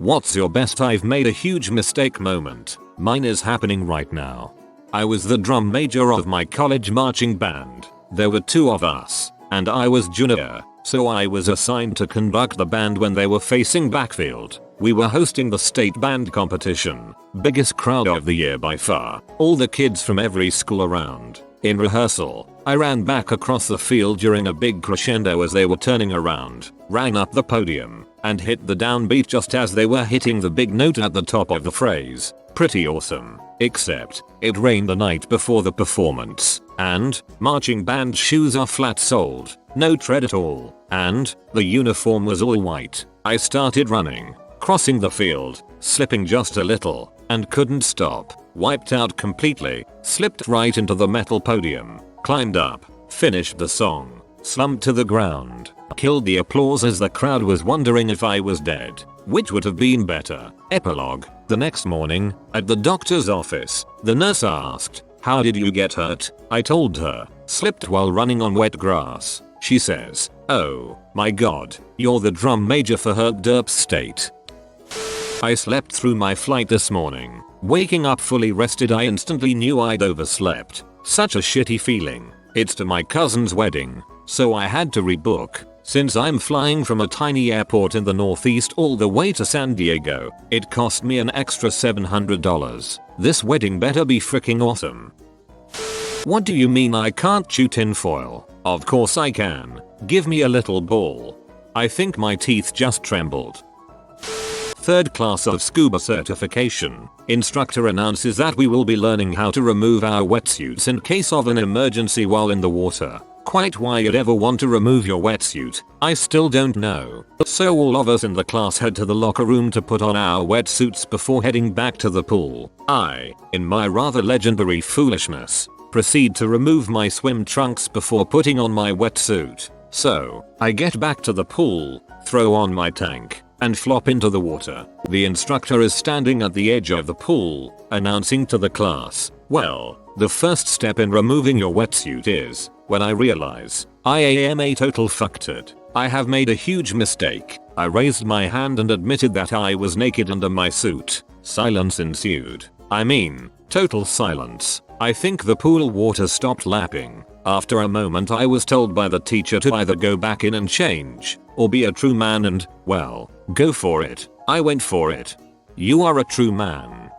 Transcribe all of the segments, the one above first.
What's your best "I've made a huge mistake" moment? Mine is happening right now. I was the drum major of my college marching band. There were 2 of us, and I was junior, so I was assigned to conduct the band when they were facing backfield. We were hosting the state band competition. Biggest crowd of the year by far. All the kids from every school around. In rehearsal, I ran back across the field during a big crescendo as they were turning around, ran up the podium, and hit the downbeat just as they were hitting the big note at the top of the phrase. Pretty awesome. Except, it rained the night before the performance, and marching band shoes are flat-soled, no tread at all, and the uniform was all white. I started running, crossing the field, slipping just a little, and couldn't stop. Wiped out completely, slipped right into the metal podium, climbed up, finished the song, slumped to the ground, killed the applause as the crowd was wondering if I was dead. Which would have been better? Epilogue. The next morning, at the doctor's office, the nurse asked, "How did you get hurt?" I told her, "Slipped while running on wet grass." She says, "Oh my god, you're the drum major for Herb Derp's state." I slept through my flight this morning. Waking up fully rested, I instantly knew I'd overslept. Such a shitty feeling. It's to my cousin's wedding, so I had to rebook. Since I'm flying from a tiny airport in the Northeast all the way to San Diego, it cost me an extra $700. This wedding better be freaking awesome. What do you mean I can't chew tinfoil? Of course I can. Give me a little ball. I think my teeth just trembled. 3rd class of scuba certification. Instructor announces that we will be learning how to remove our wetsuits in case of an emergency while in the water. Quite why you'd ever want to remove your wetsuit, I still don't know. So all of us in the class head to the locker room to put on our wetsuits before heading back to the pool. I, in my rather legendary foolishness, proceed to remove my swim trunks before putting on my wetsuit. So, I get back to the pool, throw on my tank, and flop into the water. The instructor is standing at the edge of the pool, announcing to the class, "Well, the first step in removing your wetsuit is," when I realize, I am a total fucktard. I have made a huge mistake. I raised my hand and admitted that I was naked under my suit. Silence ensued. I mean, total silence. I think the pool water stopped lapping. After a moment I was told by the teacher to either go back in and change, or be a true man and, well, go for it. I went for it. You are a true man.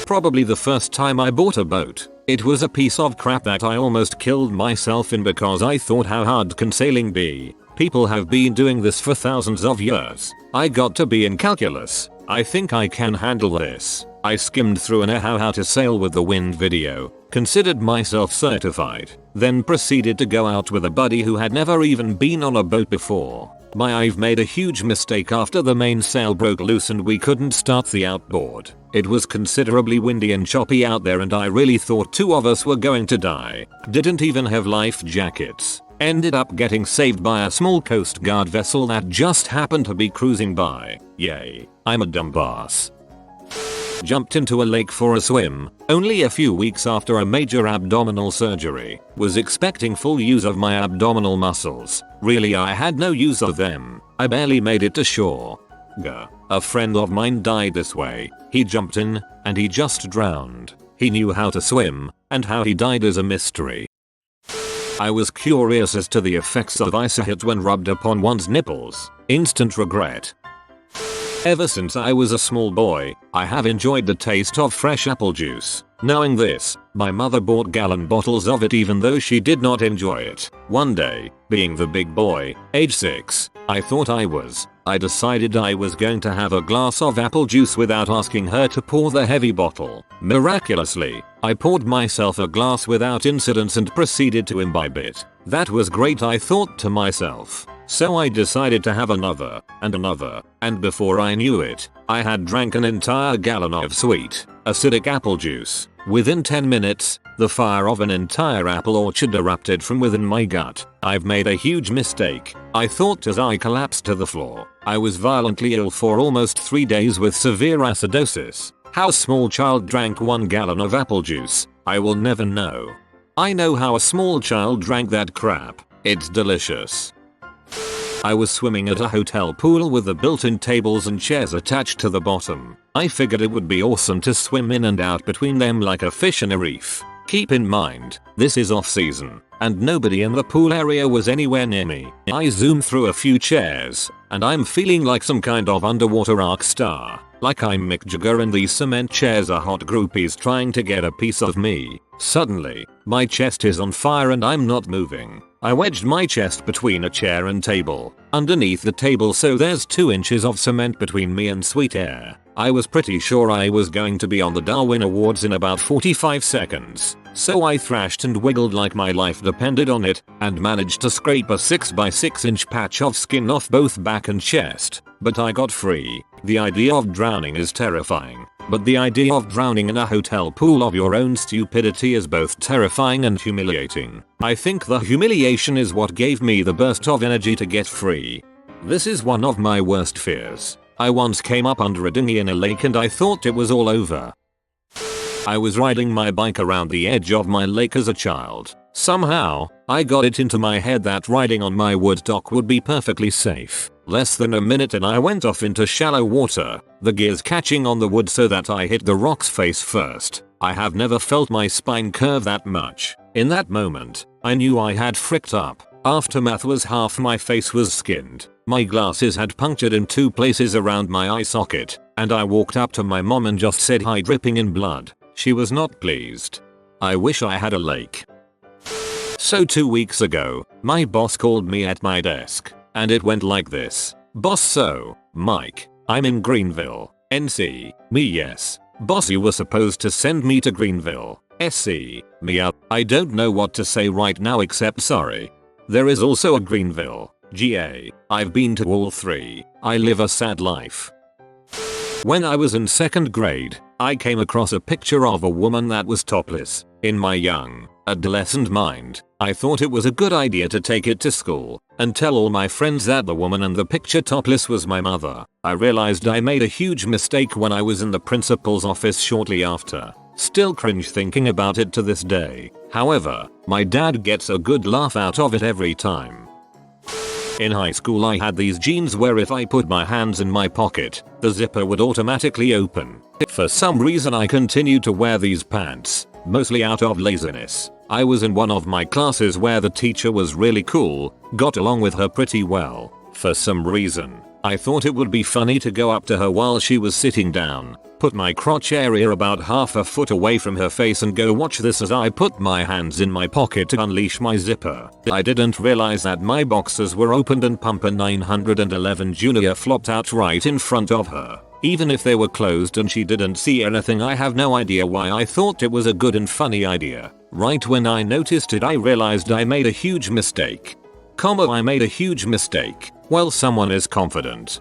Probably the first time I bought a boat. It was a piece of crap that I almost killed myself in because I thought, how hard can sailing be? People have been doing this for thousands of years. I got to be in calculus. I think I can handle this. I skimmed through an How to Sail with the Wind video, considered myself certified, then proceeded to go out with a buddy who had never even been on a boat before. I've made a huge mistake after the mainsail broke loose and we couldn't start the outboard. It was considerably windy and choppy out there and I really thought 2 of us were going to die. Didn't even have life jackets. Ended up getting saved by a small Coast Guard vessel that just happened to be cruising by. Yay, I'm a dumbass. Jumped into a lake for a swim, only a few weeks after a major abdominal surgery. Was expecting full use of my abdominal muscles. Really, I had no use of them. I barely made it to shore. A friend of mine died this way. He jumped in, and he just drowned. He knew how to swim, and how he died is a mystery. I was curious as to the effects of ice hit when rubbed upon one's nipples. Instant regret. Ever since I was a small boy, I have enjoyed the taste of fresh apple juice. Knowing this, my mother bought gallon bottles of it even though she did not enjoy it. One day, being the big boy, age 6, I thought I decided I was going to have a glass of apple juice without asking her to pour the heavy bottle. Miraculously, I poured myself a glass without incidents and proceeded to imbibe it. That was great, I thought to myself. So I decided to have another, and before I knew it, I had drank an entire gallon of sweet, acidic apple juice. Within 10 minutes, the fire of an entire apple orchard erupted from within my gut. I've made a huge mistake, I thought as I collapsed to the floor. I was violently ill for almost 3 days with severe acidosis. How a small child drank 1 gallon of apple juice, I will never know. I know how a small child drank that crap. It's delicious. I was swimming at a hotel pool with the built-in tables and chairs attached to the bottom. I figured it would be awesome to swim in and out between them like a fish in a reef. Keep in mind, this is off season, and nobody in the pool area was anywhere near me. I zoom through a few chairs, and I'm feeling like some kind of underwater rock star. Like I'm Mick Jagger and these cement chairs are hot groupies trying to get a piece of me. Suddenly, my chest is on fire and I'm not moving. I wedged my chest between a chair and table, underneath the table, so there's 2 inches of cement between me and sweet air. I was pretty sure I was going to be on the Darwin Awards in about 45 seconds, so I thrashed and wiggled like my life depended on it, and managed to scrape a 6x6 inch patch of skin off both back and chest, but I got free. The idea of drowning is terrifying, but the idea of drowning in a hotel pool of your own stupidity is both terrifying and humiliating. I think the humiliation is what gave me the burst of energy to get free. This is one of my worst fears. I once came up under a dinghy in a lake and I thought it was all over. I was riding my bike around the edge of my lake as a child. Somehow, I got it into my head that riding on my wood dock would be perfectly safe. Less than a minute and I went off into shallow water, the gears catching on the wood so that I hit the rocks face first. I have never felt my spine curve that much. In that moment, I knew I had fricked up. Aftermath was half my face was skinned. My glasses had punctured in 2 places around my eye socket, and I walked up to my mom and just said hi dripping in blood. She was not pleased. I wish I had a lake. So 2 weeks ago, my boss called me at my desk, and it went like this. Boss, so, Mike, I'm in Greenville, NC, me yes. Boss, you were supposed to send me to Greenville, SC, me up. I don't know what to say right now except sorry. There is also a Greenville, GA. I've been to all 3. I live a sad life. When I was in 2nd grade, I came across a picture of a woman that was topless. In my young, adolescent mind, I thought it was a good idea to take it to school and tell all my friends that the woman in the picture topless was my mother. I realized I made a huge mistake when I was in the principal's office shortly after. Still cringe thinking about it to this day. However, my dad gets a good laugh out of it every time. In high school I had these jeans where if I put my hands in my pocket, the zipper would automatically open. For some reason I continued to wear these pants, mostly out of laziness. I was in one of my classes where the teacher was really cool, got along with her pretty well. For some reason, I thought it would be funny to go up to her while she was sitting down, put my crotch area about half a foot away from her face and go, watch this as I put my hands in my pocket to unleash my zipper. I didn't realize that my boxers were opened and Pumper 911 Jr. flopped out right in front of her. Even if they were closed and she didn't see anything, I have no idea why I thought it was a good and funny idea. Right when I noticed it I realized I made a huge mistake. I made a huge mistake. Well, someone is confident.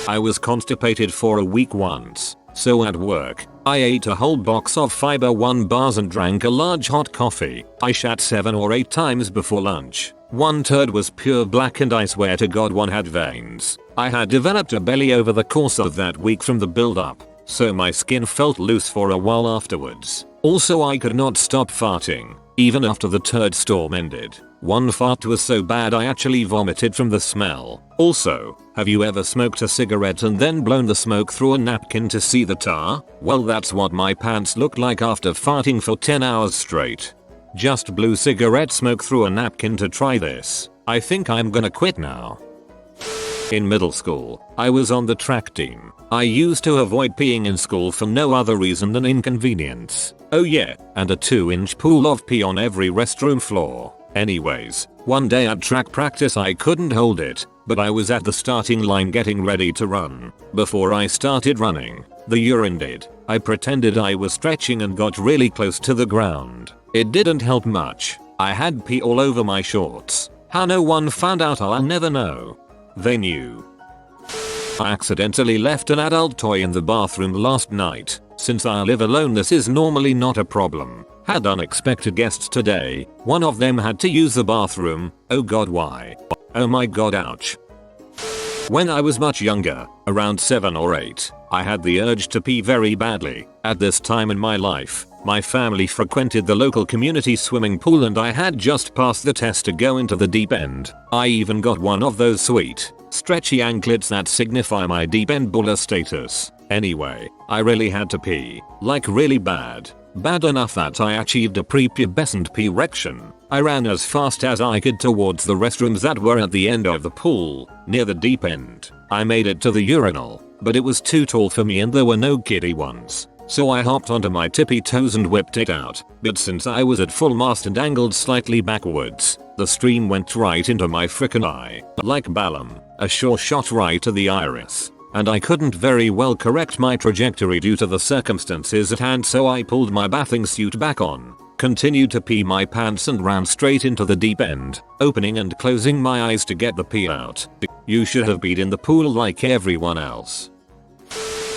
I was constipated for a week once, so at work, I ate a whole box of Fiber One bars and drank a large hot coffee. I shat 7 or 8 times before lunch. One turd was pure black and I swear to God one had veins. I had developed a belly over the course of that week from the build up, so my skin felt loose for a while afterwards. Also I could not stop farting, even after the turd storm ended. One fart was so bad I actually vomited from the smell. Also, have you ever smoked a cigarette and then blown the smoke through a napkin to see the tar? Well, that's what my pants looked like after farting for 10 hours straight. Just blew cigarette smoke through a napkin to try this. I think I'm gonna quit now. In middle school, I was on the track team. I used to avoid peeing in school for no other reason than inconvenience. Oh yeah, and a 2-inch pool of pee on every restroom floor. Anyways, one day at track practice I couldn't hold it, but I was at the starting line getting ready to run. Before I started running, the urine did. I pretended I was stretching and got really close to the ground. It didn't help much. I had pee all over my shorts. How no one found out I'll never know. They knew. I accidentally left an adult toy in the bathroom last night. Since I live alone this is normally not a problem. Had unexpected guests today. One of them had to use the bathroom. Oh god, why? Oh my god, ouch. When I was much younger, around 7 or 8, I had the urge to pee very badly. At this time in my life, my family frequented the local community swimming pool and I had just passed the test to go into the deep end. I even got one of those sweet, stretchy anklets that signify my deep end baller status. Anyway, I really had to pee, like really bad. Bad enough that I achieved a prepubescent P-rection. I ran as fast as I could towards the restrooms that were at the end of the pool, near the deep end. I made it to the urinal, but it was too tall for me and there were no kiddie ones. So I hopped onto my tippy toes and whipped it out, but since I was at full mast and angled slightly backwards, the stream went right into my frickin' eye, like Balaam, a sure shot right to the iris. And I couldn't very well correct my trajectory due to the circumstances at hand, so I pulled my bathing suit back on, continued to pee my pants and ran straight into the deep end, opening and closing my eyes to get the pee out. You should have been in the pool like everyone else.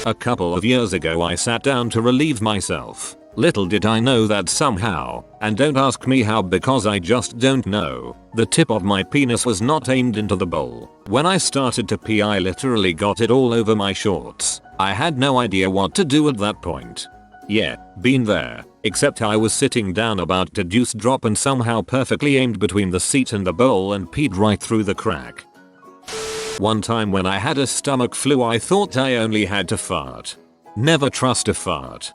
A couple of years ago I sat down to relieve myself. Little did I know that somehow, and don't ask me how because I just don't know, the tip of my penis was not aimed into the bowl. When I started to pee I literally got it all over my shorts. I had no idea what to do at that point. Yeah, been there, except I was sitting down about to deuce drop and somehow perfectly aimed between the seat and the bowl and peed right through the crack. One time when I had a stomach flu I thought I only had to fart. Never trust a fart.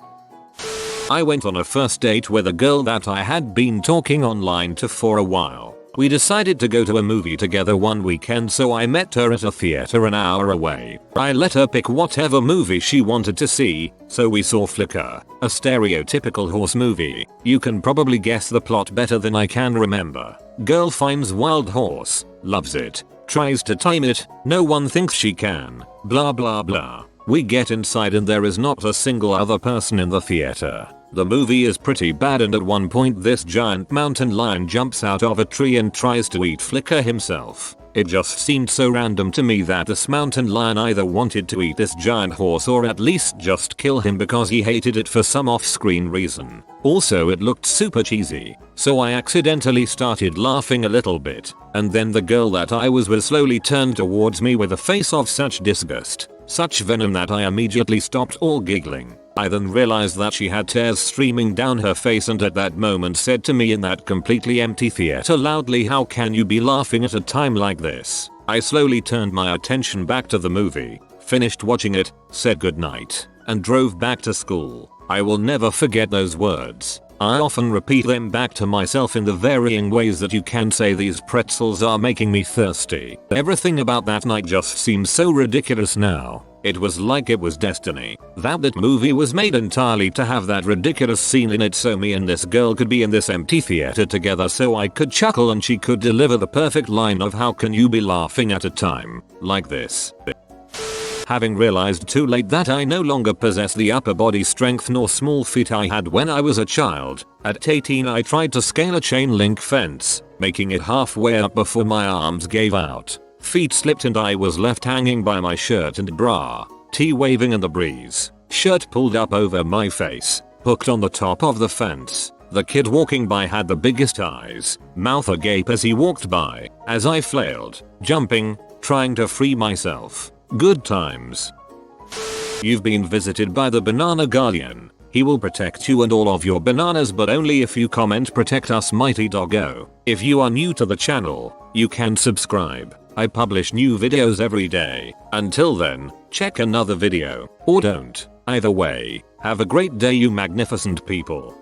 I went on a first date with a girl that I had been talking online to for a while. We decided to go to a movie together one weekend, so I met her at a theater an hour away. I let her pick whatever movie she wanted to see, so we saw Flicker, a stereotypical horse movie. You can probably guess the plot better than I can remember. Girl finds wild horse, loves it, tries to tame it, no one thinks she can, blah blah blah. We get inside and there is not a single other person in the theater. The movie is pretty bad and at one point this giant mountain lion jumps out of a tree and tries to eat Flicker himself. It just seemed so random to me that this mountain lion either wanted to eat this giant horse or at least just kill him because he hated it for some off-screen reason. Also it looked super cheesy, so I accidentally started laughing a little bit, and then the girl that I was with slowly turned towards me with a face of such disgust, such venom that I immediately stopped all giggling. I then realized that she had tears streaming down her face and at that moment said to me in that completely empty theater loudly, "How can you be laughing at a time like this?" I slowly turned my attention back to the movie, finished watching it, said goodnight, and drove back to school. I will never forget those words. I often repeat them back to myself in the varying ways that you can say these pretzels are making me thirsty. Everything about that night just seems so ridiculous now. It was like it was destiny. That movie was made entirely to have that ridiculous scene in it so me and this girl could be in this empty theater together so I could chuckle and she could deliver the perfect line of "How can you be laughing at a time like this?" Having realized too late that I no longer possess the upper body strength nor small feet I had when I was a child, at 18 I tried to scale a chain link fence, making it halfway up before my arms gave out. Feet slipped and I was left hanging by my shirt and bra, tee waving in the breeze, shirt pulled up over my face, hooked on the top of the fence. The kid walking by had the biggest eyes, mouth agape as he walked by, as I flailed, jumping, trying to free myself. Good times. You've been visited by the banana guardian. He will protect you and all of your bananas, but only if you comment "Protect us mighty doggo." If you are new to the channel, you can subscribe. I publish new videos every day. Until then, check another video, or don't. Either way, have a great day you magnificent people.